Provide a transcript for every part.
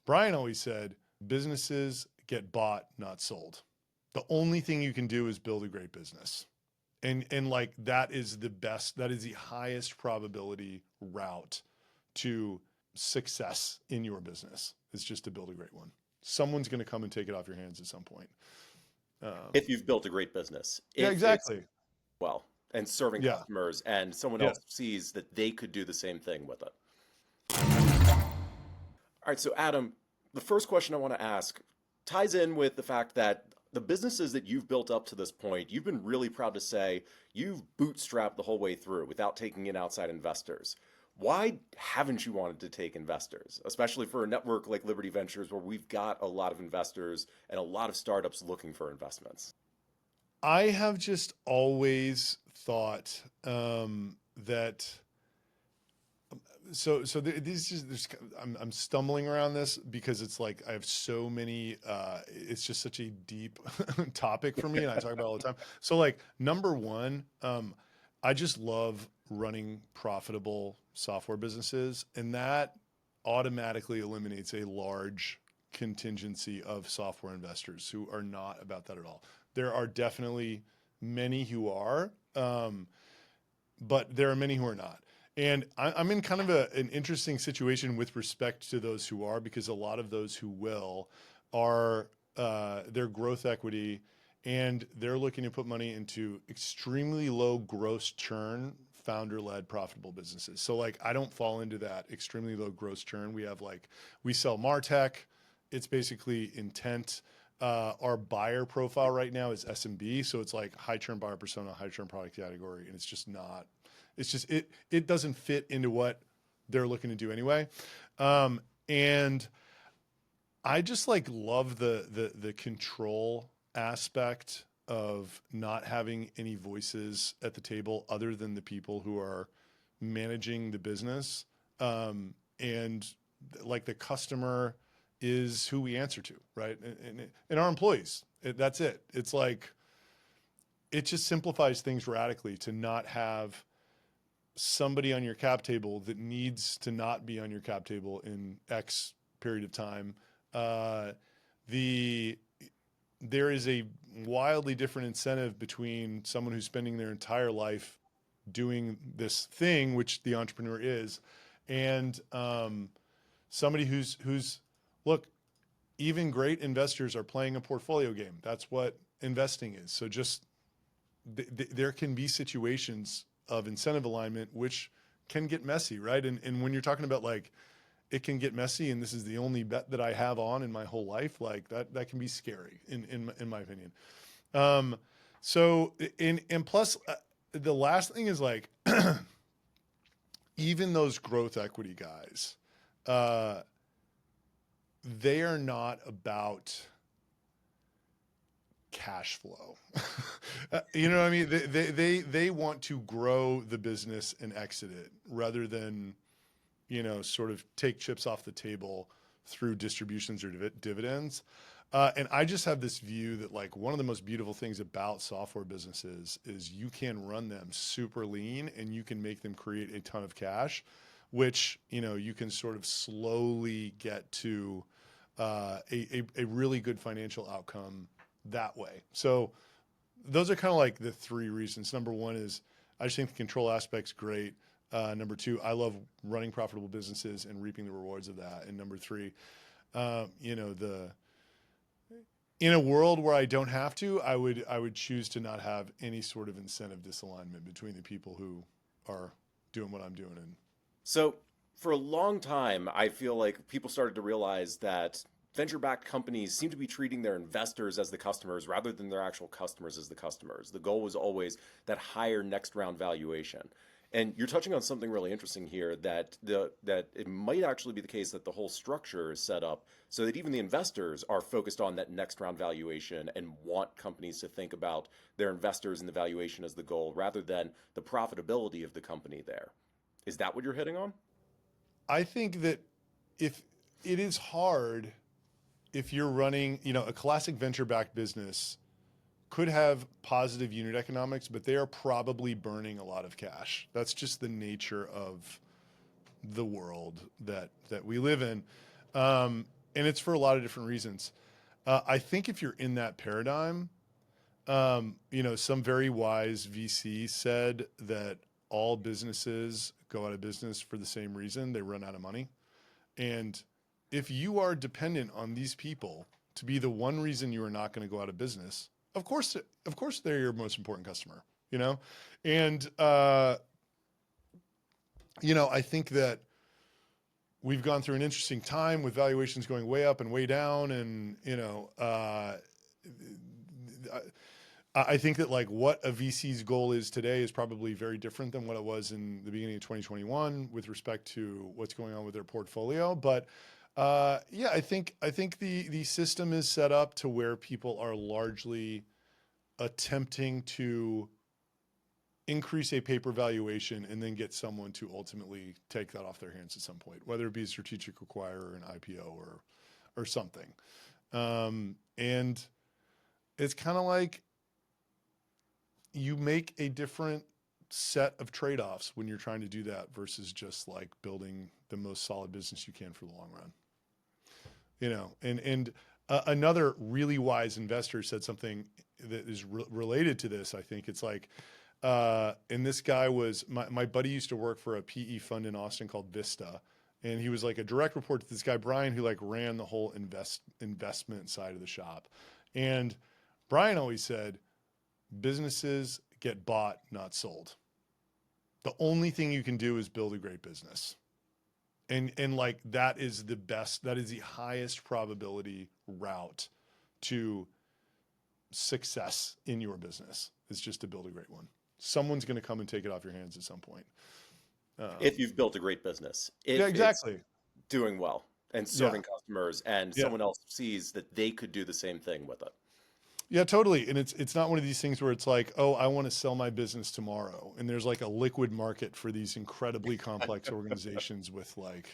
Brian always said, businesses get bought, not sold. The only thing you can do is build a great business. And like that is the best, that is the highest probability route to success in your business, is just to build a great one. Someone's going to come and take it off your hands at some point. If you've built a great business, Yeah, if it's exactly. well and serving Yeah. customers and someone Yeah. else sees that they could do the same thing with it. All right, so Adam, the first question I want to ask ties in with the fact that the businesses that you've built up to this point, you've been really proud to say you've bootstrapped the whole way through without taking in outside investors. Why haven't you wanted to take investors, especially for a network like Liberty Ventures, where we've got a lot of investors and a lot of startups looking for investments? I have just always thought that these just I'm stumbling around this because it's like I have so many it's just such a deep topic for me and I talk about it all the time. So like number one, I just love running profitable software businesses, and that automatically eliminates a large contingency of software investors who are not about that at all. There are definitely many who are, but there are many who are not. And I'm in kind of an interesting situation with respect to those who are, because a lot of those who will are their growth equity, and they're looking to put money into extremely low gross churn, founder-led profitable businesses. So like I don't fall into that extremely low gross churn. We have like, we sell MarTech. It's basically intent. Our buyer profile right now is SMB. So it's like high churn buyer persona, high churn product category. And it's just not, it's just, it doesn't fit into what they're looking to do anyway. And I just like love the control aspect of not having any voices at the table other than the people who are managing the business. And like the customer is who we answer to, right? And our employees, that's it. It's like, it just simplifies things radically to not have somebody on your cap table that needs to not be on your cap table in X period of time. Uh, the There is a wildly different incentive between someone who's spending their entire life doing this thing, which the entrepreneur is, and somebody who's look. Even great investors are playing a portfolio game. That's what investing is. So just there can be situations of incentive alignment which can get messy, right? And when you're talking about like it can get messy, and this is the only bet that I have on in my whole life, like that can be scary in my opinion. Um, so and plus the last thing is like even those growth equity guys, uh, they are not about cash flow. You know what I mean? They want to grow the business and exit it rather than, you know, sort of take chips off the table through distributions or dividends. And I just have this view that like one of the most beautiful things about software businesses is you can run them super lean and you can make them create a ton of cash, which, you know, you can sort of slowly get to a really good financial outcome that way. So those are kind of like the three reasons. Number one is I just think the control aspect's great. Number two, I love running profitable businesses and reaping the rewards of that. And number three, you know, in a world where I don't have to, I would choose to not have any sort of incentive disalignment between the people who are doing what I'm doing. And So, for a long time, I feel like people started to realize that venture-backed companies seem to be treating their investors as the customers rather than their actual customers as the customers. The goal was always that higher next round valuation. And you're touching on something really interesting here, that that it might actually be the case that the whole structure is set up so that even the investors are focused on that next round valuation and want companies to think about their investors and the valuation as the goal rather than the profitability of the company there. Is that what you're hitting on? I think that if it is hard, if you're running, you know, a classic venture backed business could have positive unit economics, but they are probably burning a lot of cash. That's just the nature of the world that we live in. and it's for a lot of different reasons. I think if you're in that paradigm, some very wise VC said that all businesses go out of business for the same reason: they run out of money. And if you are dependent on these people to be the one reason you are not going to go out of business, of course, they're your most important customer. And I think that we've gone through an interesting time with valuations going way up and way down, and I think that like what a VC's goal is today is probably very different than what it was in the beginning of 2021 with respect to what's going on with their portfolio. But I think the system is set up to where people are largely attempting to increase a paper valuation and then get someone to ultimately take that off their hands at some point, whether it be a strategic acquirer or an IPO or something. And it's kind of like you make a different set of trade-offs when you're trying to do that versus just like building the most solid business you can for the long run. Another really wise investor said something that is related to this. I think it's like, and this guy was, my buddy used to work for a PE fund in Austin called Vista. And he was like a direct report to this guy, Brian, who like ran the whole investment side of the shop. And Brian always said, businesses get bought, not sold. The only thing you can do is build a great business. And like, that is the highest probability route to success in your business, is just to build a great one. Someone's going to come and take it off your hands at some point. If you've built a great business, if Yeah, exactly. it's doing well and serving customers, and Yeah. someone else sees that they could do the same thing with it. Yeah, totally. And it's not one of these things where it's like, oh, I want to sell my business tomorrow. And there's like a liquid market for these incredibly complex organizations with like,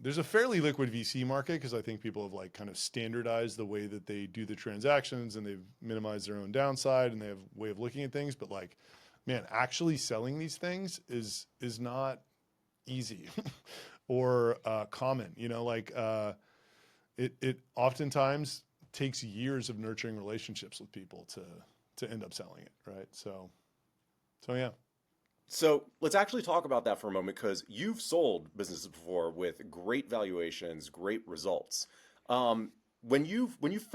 there's a fairly liquid VC market because I think people have like kind of standardized the way that they do the transactions and they've minimized their own downside and they have a way of looking at things. But like, man, actually selling these things is not easy or common. It oftentimes takes years of nurturing relationships with people to end up selling it, right? So yeah. So let's actually talk about that for a moment, because you've sold businesses before with great valuations, great results. When you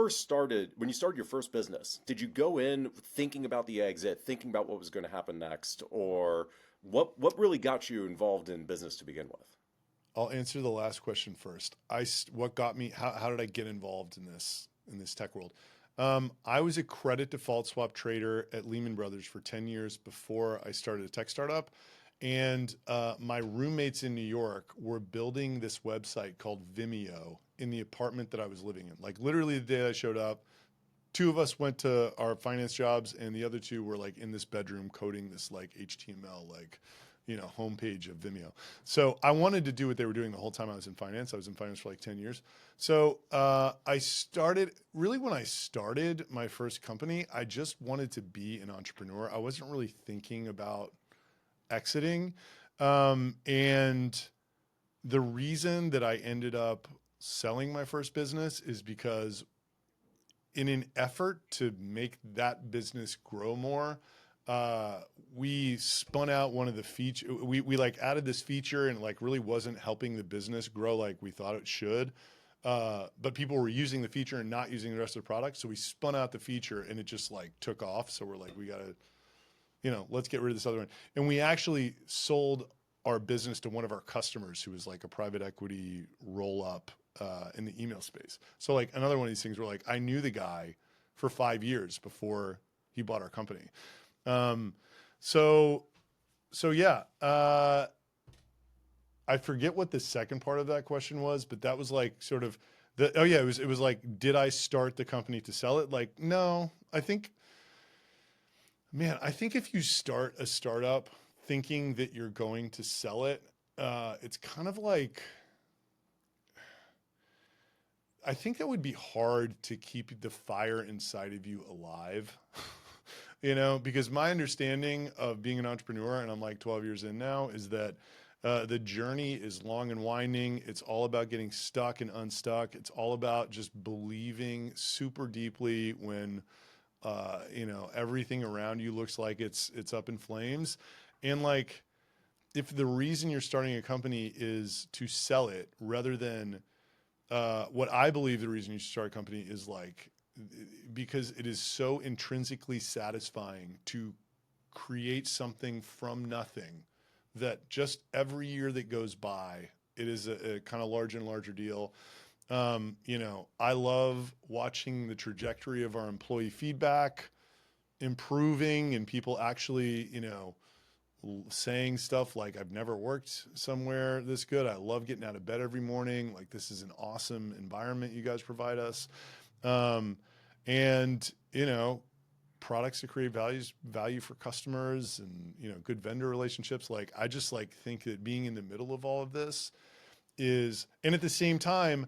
started your first business, did you go in thinking about the exit, thinking about what was going to happen next, or what really got you involved in business to begin with? I'll answer the last question first. What got me? How did I get involved in this tech world? I was a credit default swap trader at Lehman Brothers for 10 years before I started a tech startup. And my roommates in New York were building this website called Vimeo in the apartment that I was living in. Like literally the day I showed up, two of us went to our finance jobs and the other two were like in this bedroom coding this like HTML, homepage of Vimeo. So I wanted to do what they were doing the whole time I was in finance. I was in finance for like 10 years. So when I started my first company, I just wanted to be an entrepreneur. I wasn't really thinking about exiting. And the reason that I ended up selling my first business is because in an effort to make that business grow more, we spun out one of the features. We like added this feature and like really wasn't helping the business grow like we thought it should. But people were using the feature and not using the rest of the product. So we spun out the feature and it just like took off. So we're like, we gotta, let's get rid of this other one. And we actually sold our business to one of our customers who was like a private equity roll up in the email space. So like another one of these things where like I knew the guy for 5 years before he bought our company. So yeah, I forget what the second part of that question was, but that was like sort of it was like, did I start the company to sell it? Like, no, I think if you start a startup thinking that you're going to sell it, it's kind of like, I think that would be hard to keep the fire inside of you alive. Because my understanding of being an entrepreneur, and I'm like 12 years in now, is that The journey is long and winding. It's all about getting stuck and unstuck. It's all about just believing super deeply when, everything around you looks like it's up in flames. And like, if the reason you're starting a company is to sell it rather than, what I believe the reason you should start a company is like, because it is so intrinsically satisfying to create something from nothing that just every year that goes by, it is a kind of larger and larger deal. I love watching the trajectory of our employee feedback improving and people actually, saying stuff like, I've never worked somewhere this good. I love getting out of bed every morning. Like, this is an awesome environment you guys provide us. And, products to create value for customers and, good vendor relationships. Like, I just like think that being in the middle of all of this is, and at the same time,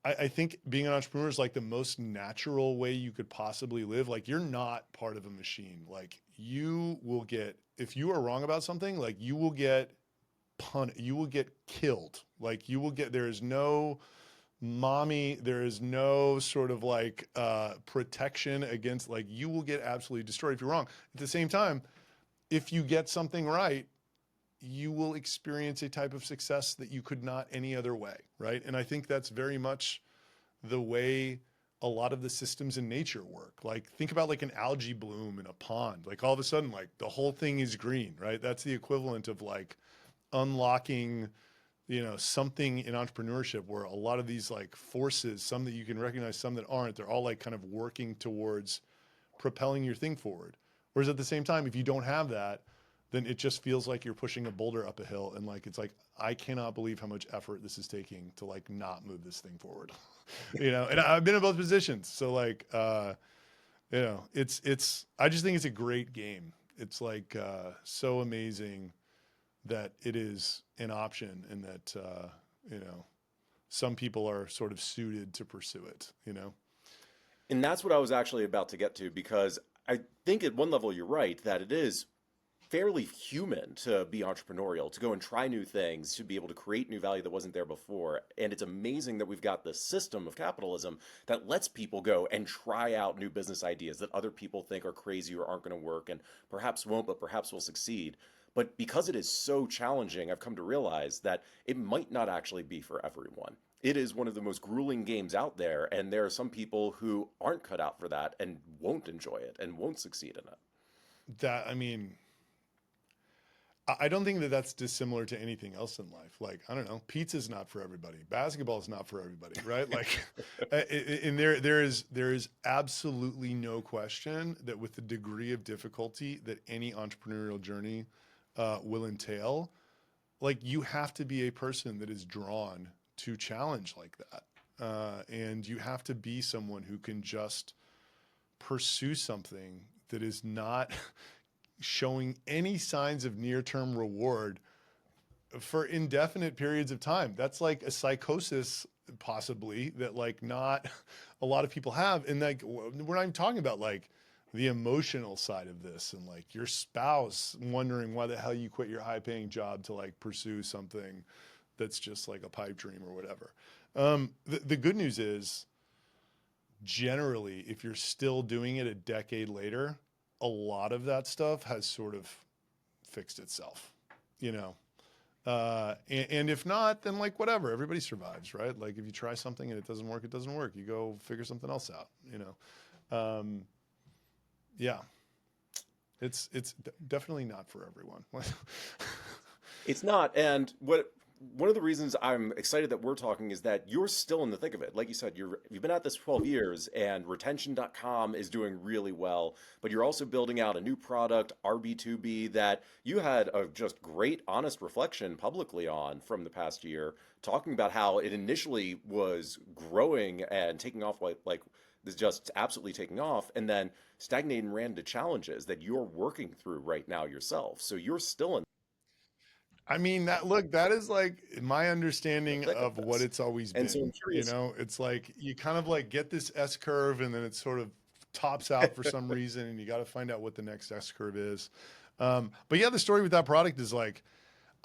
I think being an entrepreneur is like the most natural way you could possibly live. Like, you're not part of a machine. Like, you will get, if you are wrong about something, like you will get you will get killed. Like, there is no mommy, there is no sort of like protection against, like, you will get absolutely destroyed if you're wrong. At the same time, if you get something right, you will experience a type of success that you could not any other way, right? And I think that's very much the way a lot of the systems in nature work. Like, think about like an algae bloom in a pond. Like, all of a sudden, like, the whole thing is green, right? That's the equivalent of like unlocking, something in entrepreneurship where a lot of these like forces, some that you can recognize, some that aren't, they're all like kind of working towards propelling your thing forward. Whereas at the same time, if you don't have that, then it just feels like you're pushing a boulder up a hill. And like, it's like, I cannot believe how much effort this is taking to like not move this thing forward, and I've been in both positions. So like, I just think it's a great game. It's like, so amazing that it is an option and that, some people are sort of suited to pursue it. And that's what I was actually about to get to, because I think at one level you're right that it is fairly human to be entrepreneurial, to go and try new things, to be able to create new value that wasn't there before. And it's amazing that we've got this system of capitalism that lets people go and try out new business ideas that other people think are crazy or aren't going to work and perhaps won't, but perhaps will succeed. But because it is so challenging, I've come to realize that it might not actually be for everyone. It is one of the most grueling games out there, and there are some people who aren't cut out for that and won't enjoy it and won't succeed in it. I mean, I don't think that that's dissimilar to anything else in life. Like, I don't know, pizza's not for everybody. Basketball is not for everybody, right? Like, and there is absolutely no question that with the degree of difficulty that any entrepreneurial journey will entail, like, you have to be a person that is drawn to challenge like that. And you have to be someone who can just pursue something that is not showing any signs of near-term reward for indefinite periods of time. That's like a psychosis possibly that like not a lot of people have. And like, we're not even talking about like the emotional side of this and like your spouse wondering why the hell you quit your high paying job to like pursue something that's just like a pipe dream or whatever. The good news is, generally, if you're still doing it a decade later, a lot of that stuff has sort of fixed itself, and if not, then like, whatever, everybody survives, right? Like, if you try something and it doesn't work, it doesn't work. You go figure something else out. Yeah, it's definitely not for everyone. It's not. And one of the reasons I'm excited that we're talking is that you're still in the thick of it. Like you said, you've been at this 12 years and retention.com is doing really well, but you're also building out a new product, RB2B, that you had a just great honest reflection publicly on from the past year, talking about how it initially was growing and taking off like is just absolutely taking off, and then stagnated and ran into challenges that you're working through right now yourself. So you're still in I mean, that is like my the understanding thick of of what this. it's always And so I'm been. curious. It's like you kind of like get this S curve and then it sort of tops out for some reason, and you got to find out what the next S curve is. But yeah, the story with that product is like,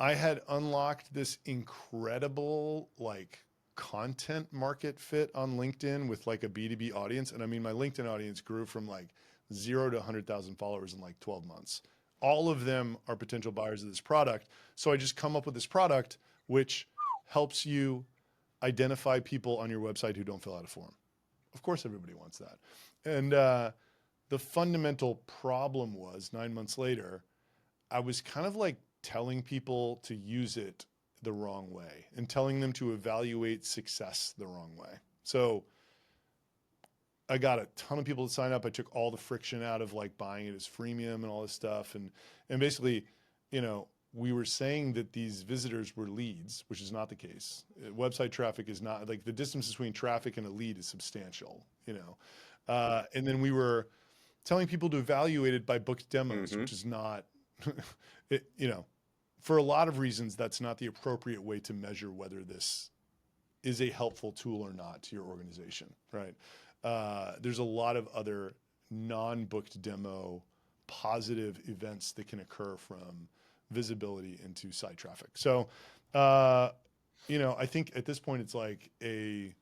I had unlocked this incredible like content market fit on LinkedIn with like a B2B audience. And I mean, my LinkedIn audience grew from like 0 to 100,000 followers in like 12 months. All of them are potential buyers of this product. So I just come up with this product which helps you identify people on your website who don't fill out a form. Of course, everybody wants that. And the fundamental problem was 9 months later, I was kind of like telling people to use it the wrong way and telling them to evaluate success the wrong way. So I got a ton of people to sign up. I took all the friction out of like buying it as freemium and all this stuff. And basically, you know, we were saying that these visitors were leads, which is not the case. Website traffic is not like the distance between traffic and a lead is substantial, you know. And then we were telling people to evaluate it by booked demos, Mm-hmm. which is not, you know, for a lot of reasons, that's not the appropriate way to measure whether this is a helpful tool or not to your organization, right? There's a lot of other non-booked demo positive events that can occur from visibility into site traffic. So, you know, I think at this point it's like a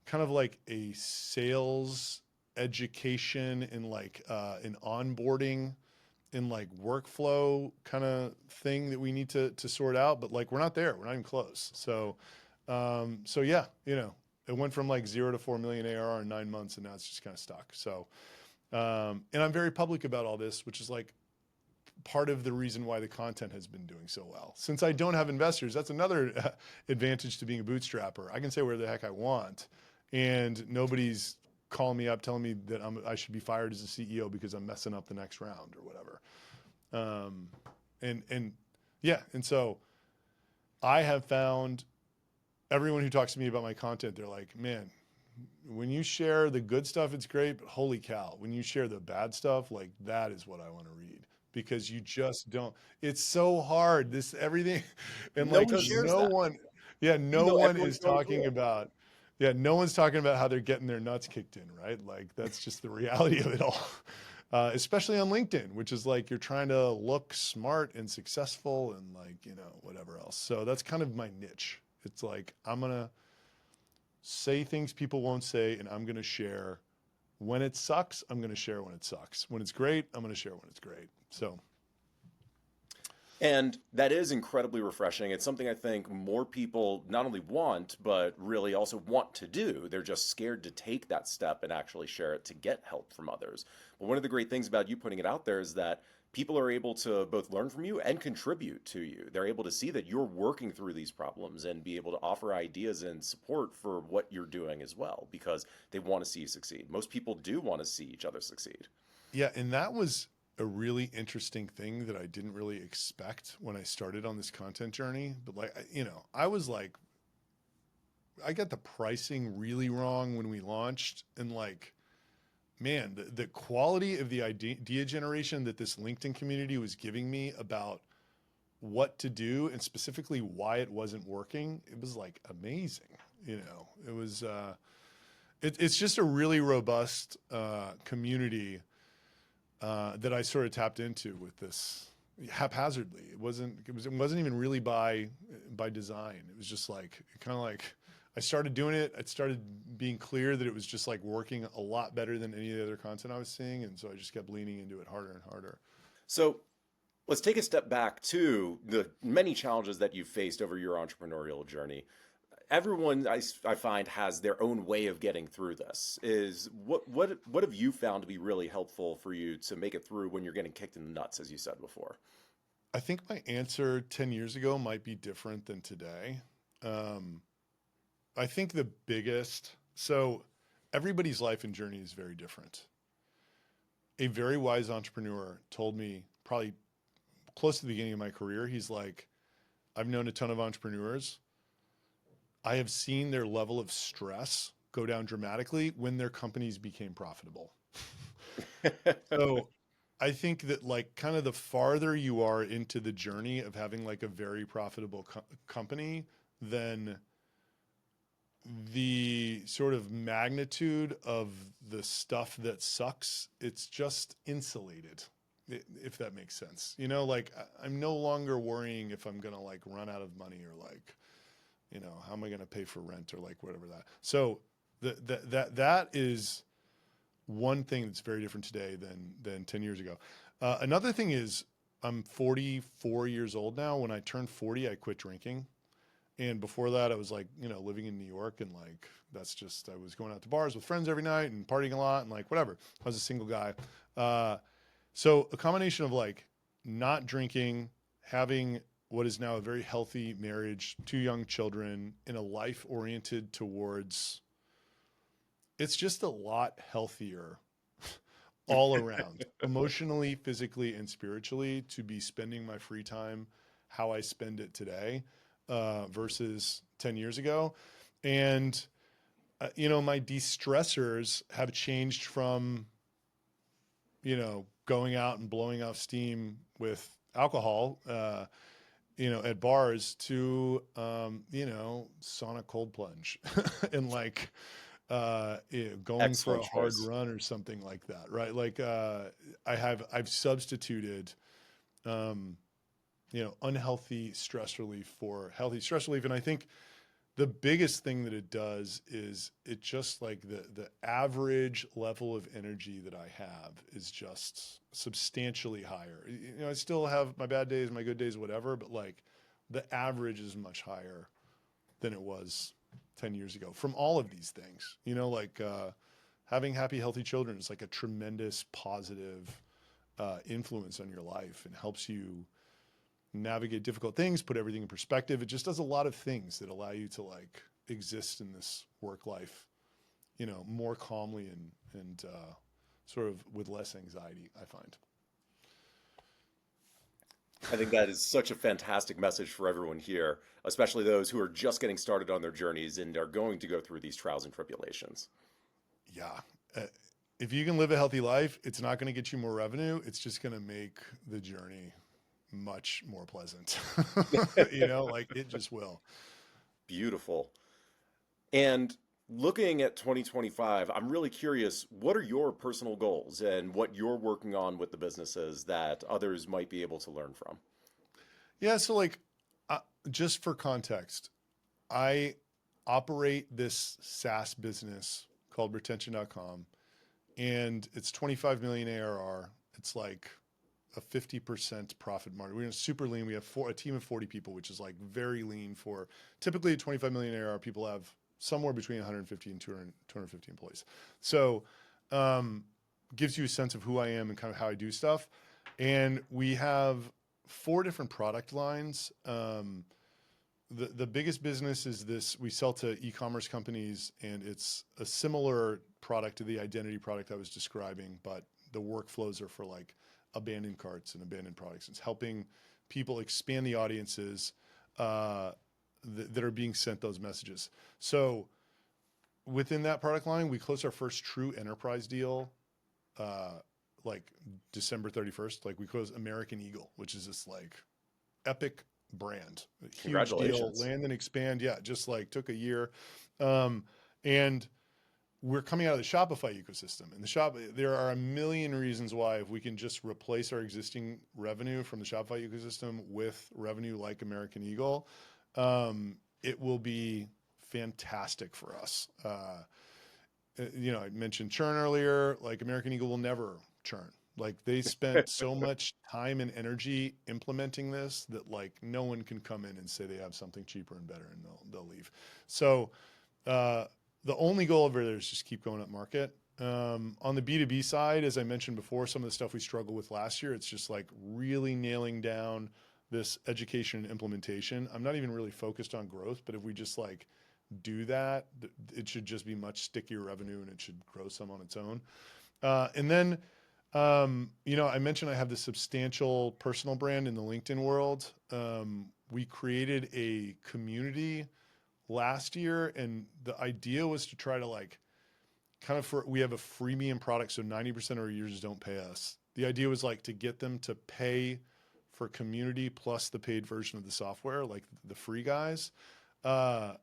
kind of like a sales education and like an onboarding and like workflow kind of thing that we need to sort out, but like we're not there. We're not even close. So, so yeah, you know, it went from like 0 to 4 million ARR in 9 months, and now it's just kind of stuck. So, and I'm very public about all this, which is like part of the reason why the content has been doing so well. Since I don't have investors, that's another advantage to being a bootstrapper. I can say where the heck I want, and nobody's calling me up telling me that I should be fired as a CEO because I'm messing up the next round or whatever. And yeah, and so I have found everyone who talks to me about my content, they're like, man, when you share the good stuff, it's great, but holy cow, when you share the bad stuff, like that is what I want to read because you just don't, it's so hard. This everything. And No like one shares no that, one, yeah, even no though one everyone's is going talking through it. about, yeah, no one's talking about how they're getting their nuts kicked in, right? Like that's just the reality of it all. Especially on LinkedIn, which is like you're trying to look smart and successful and like, you know, whatever else. So that's kind of my niche. It's like I'm going to say things people won't say, and I'm going to share when it sucks. I'm going to share when it sucks. When it's great, I'm going to share when it's great. So And that is incredibly refreshing. It's something I think more people not only want, but really also want to do. They're just scared to take that step and actually share it to get help from others. But one of the great things about you putting it out there is that people are able to both learn from you and contribute to you. They're able to see that you're working through these problems and be able to offer ideas and support for what you're doing as well, because they want to see you succeed. Most people do want to see each other succeed. yeah, and that was a really interesting thing that I didn't really expect when I started on this content journey. But like, you know, I was like, I got the pricing really wrong when we launched, and like, man, the quality of the idea generation that this LinkedIn community was giving me about what to do and specifically why it wasn't working, it was like amazing. You know, it was, it's just a really robust community that I sort of tapped into with this haphazardly. It wasn't even really by design. It was just like, kind of like, I started doing it. It started being clear that it was just like working a lot better than any of the other content I was seeing. And so I just kept leaning into it harder and harder. So let's take a step back to the many challenges that you've faced over your entrepreneurial journey. Everyone I find has their own way of getting through this. Is what have you found to be really helpful for you to make it through when you're getting kicked in the nuts, as you said before? I think my answer 10 years ago might be different than today. Um, I think the biggest, so everybody's life and journey is very different. A very wise entrepreneur told me probably close to the beginning of my career, he's like, I've known a ton of entrepreneurs. I have seen their level of stress go down dramatically when their companies became profitable. So I think that like kind of the farther you are into the journey of having like a very profitable company, then the sort of magnitude of the stuff that sucks, it's just insulated. if that makes sense. You know, like I'm no longer worrying if I'm going to like run out of money or like, you know, how am I going to pay for rent or like whatever that. So that is one thing that's very different today than 10 years ago. Another thing is I'm 44 years old now. When I turned 40, I quit drinking. And before that, I was like, you know, living in New York and like, that's just, I was going out to bars with friends every night and partying a lot and like, whatever. I was a single guy. So a combination of like not drinking, having what is now a very healthy marriage, 2 young children, in a life oriented towards, it's just a lot healthier all around, emotionally, physically, and spiritually, to be spending my free time how I spend it today versus 10 years ago. And, you know, my de-stressors have changed from, you know, going out and blowing off steam with alcohol, you know, at bars to, you know, sauna cold plunge and like, you know, going for Excellent a hard choice. run or something like that, right? Like, I've substituted, um, you know, unhealthy stress relief for healthy stress relief. And I think the biggest thing that it does is it just like the average level of energy that I have is just substantially higher. You know, I still have my bad days, my good days, whatever, but like the average is much higher than it was 10 years ago from all of these things. You know, like having happy, healthy children is like a tremendous positive influence on your life and helps you navigate difficult things, put everything in perspective. It just does a lot of things that allow you to like exist in this work life, you know, more calmly and sort of with less anxiety, I find. I think that is such a fantastic message for everyone here, especially those who are just getting started on their journeys and are going to go through these trials and tribulations. Yeah. Uh, if you can live a healthy life, it's not going to get you more revenue. It's just going to make the journey much more pleasant. You know, like it just will. Beautiful. And looking at 2025, I'm really curious, what are your personal goals and what you're working on with the businesses that others might be able to learn from? Yeah. So, like, uh, just for context, I operate this SaaS business called retention.com, and it's 25 million ARR. It's like a 50% profit margin. We're super lean. We have a team of 40 people, which is like very lean for typically 25 million ARR. People have somewhere between 150 and 250 employees. So, gives you a sense of who I am and kind of how I do stuff. And we have 4 different product lines. The biggest business is this. We sell to e-commerce companies, and it's a similar product to the identity product I was describing, but the workflows are for like abandoned carts and abandoned products. It's helping people expand the audiences that are being sent those messages. So within that product line, we closed our first true enterprise deal uh, like December 31st. Like we closed American Eagle, which is this like epic brand, a huge deal, Congratulations. land and expand. Yeah, just like took a year. Um, and we're coming out of the Shopify ecosystem. And there are a million reasons why if we can just replace our existing revenue from the Shopify ecosystem with revenue like American Eagle, it will be fantastic for us. You know, I mentioned churn earlier, like American Eagle will never churn. Like they spent so much time and energy implementing this that like no one can come in and say they have something cheaper and better and they'll leave. So uh, the only goal over there is just keep going up market. On the B2B side, as I mentioned before, some of the stuff we struggled with last year, it's just like really nailing down this education and implementation. I'm not even really focused on growth, but if we just like do that, it should just be much stickier revenue and it should grow some on its own. And then, you know, I mentioned I have this substantial personal brand in the LinkedIn world. We created a community last year, and the idea was to try to like kind of we have a freemium product, so 90% of our users don't pay us. The idea was like to get them to pay for community plus the paid version of the software, like the free guys. Uh,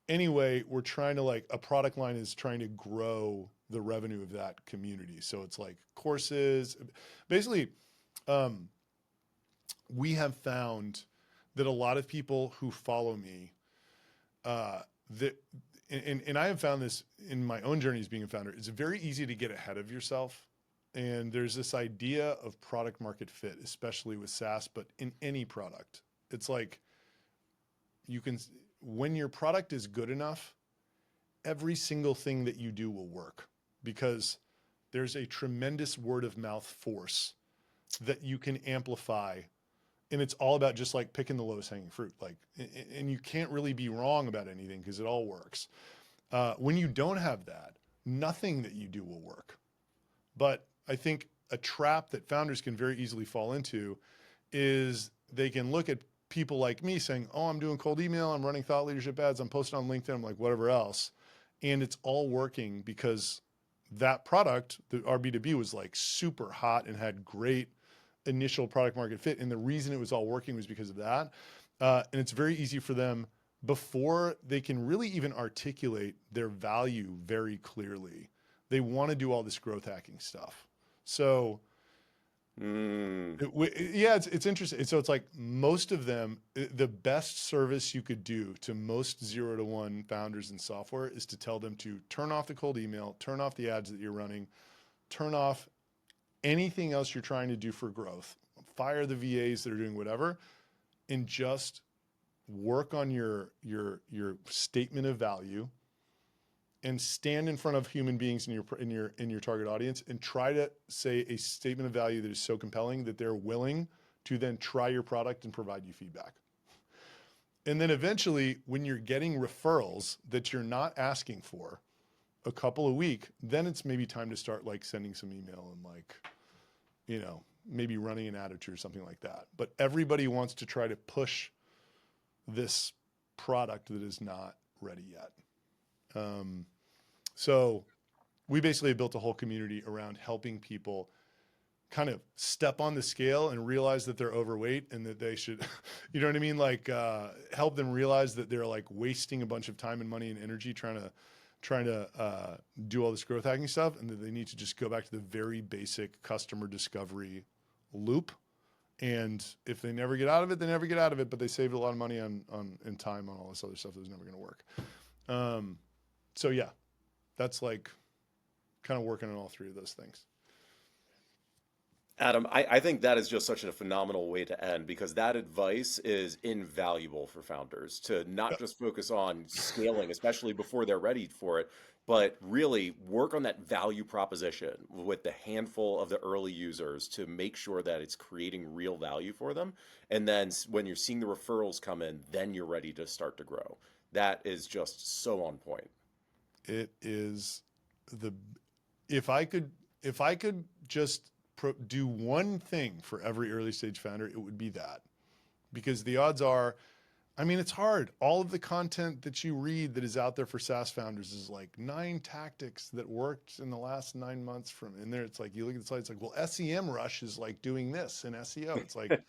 anyway, we're trying to like, a product line is trying to grow the revenue of that community. So it's like courses, basically, um, we have found that a lot of people who follow me, that, and I have found this in my own journey as being a founder, it's very easy to get ahead of yourself. And there's this idea of product market fit, especially with SaaS, but in any product, it's like you can, when your product is good enough, every single thing that you do will work because there's a tremendous word of mouth force that you can amplify. And it's all about just like picking the lowest hanging fruit. Like, and you can't really be wrong about anything because it all works. When you don't have that, nothing that you do will work. But I think a trap that founders can very easily fall into is they can look at people like me saying, oh, I'm doing cold email, I'm running thought leadership ads, I'm posting on LinkedIn, I'm like whatever else. And it's all working because that product, the RB2B, was like super hot and had great initial product market fit. And the reason it was all working was because of that. And it's very easy for them before they can really even articulate their value very clearly. They want to do all this growth hacking stuff. So yeah, it's interesting. So it's like most of them, the best service you could do to most 0 to 1 founders in software is to tell them to turn off the cold email, turn off the ads that you're running, turn off anything else you're trying to do for growth, fire the VAs that are doing whatever, and just work on your statement of value and stand in front of human beings in your target audience and try to say a statement of value that is so compelling that they're willing to then try your product and provide you feedback. And then eventually, when you're getting referrals that you're not asking for a couple a week, then it's maybe time to start like sending some email and like, you know, maybe running an ad or two or something like that. But everybody wants to try to push this product that is not ready yet. So we basically built a whole community around helping people kind of step on the scale and realize that they're overweight and that they should, you know what I mean? Like, help them realize that they're like wasting a bunch of time and money and energy trying to do all this growth hacking stuff, and that they need to just go back to the very basic customer discovery loop. And if they never get out of it, they never get out of it, but they saved a lot of money and time on all this other stuff that was never going to work. So yeah, that's like kind of working on all three of those things. Adam, I think that is just such a phenomenal way to end because that advice is invaluable for founders to not just focus on scaling, especially before they're ready for it, but really work on that value proposition with the handful of the early users to make sure that it's creating real value for them. And then when you're seeing the referrals come in, then you're ready to start to grow. That is just so on point. It is if I could just do one thing for every early stage founder, it would be that, because the odds are, I mean, it's hard. All of the content that you read that is out there for SaaS founders is like 9 tactics that worked in the last 9 months from in there. It's like, you look at the site, it's like, well, SEMrush is like doing this in SEO. It's like,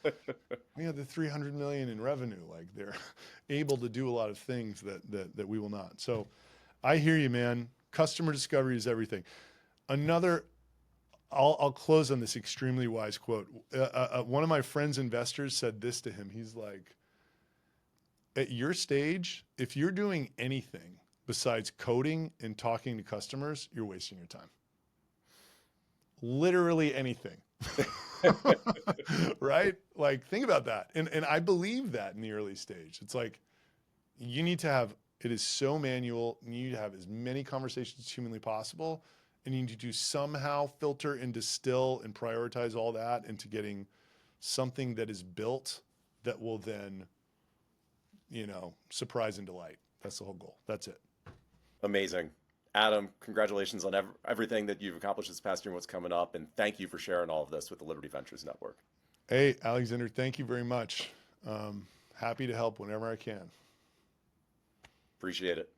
yeah, the 300 million in revenue, like they're able to do a lot of things that we will not. So I hear you, man. Customer discovery is everything. I'll close on this extremely wise quote. One of my friend's investors said this to him. He's like, at your stage, if you're doing anything besides coding and talking to customers, you're wasting your time. Literally anything. Right? Like, think about that. And I believe that in the early stage. It's like, you need to have, it is so manual. You need to have as many conversations as humanly possible. And you need to somehow filter and distill and prioritize all that into getting something that is built that will then, you know, surprise and delight. That's the whole goal. That's it. Amazing. Adam, congratulations on everything that you've accomplished this past year and what's coming up. And thank you for sharing all of this with the Liberty Ventures Network. Hey, Alexander, thank you very much. Happy to help whenever I can. Appreciate it.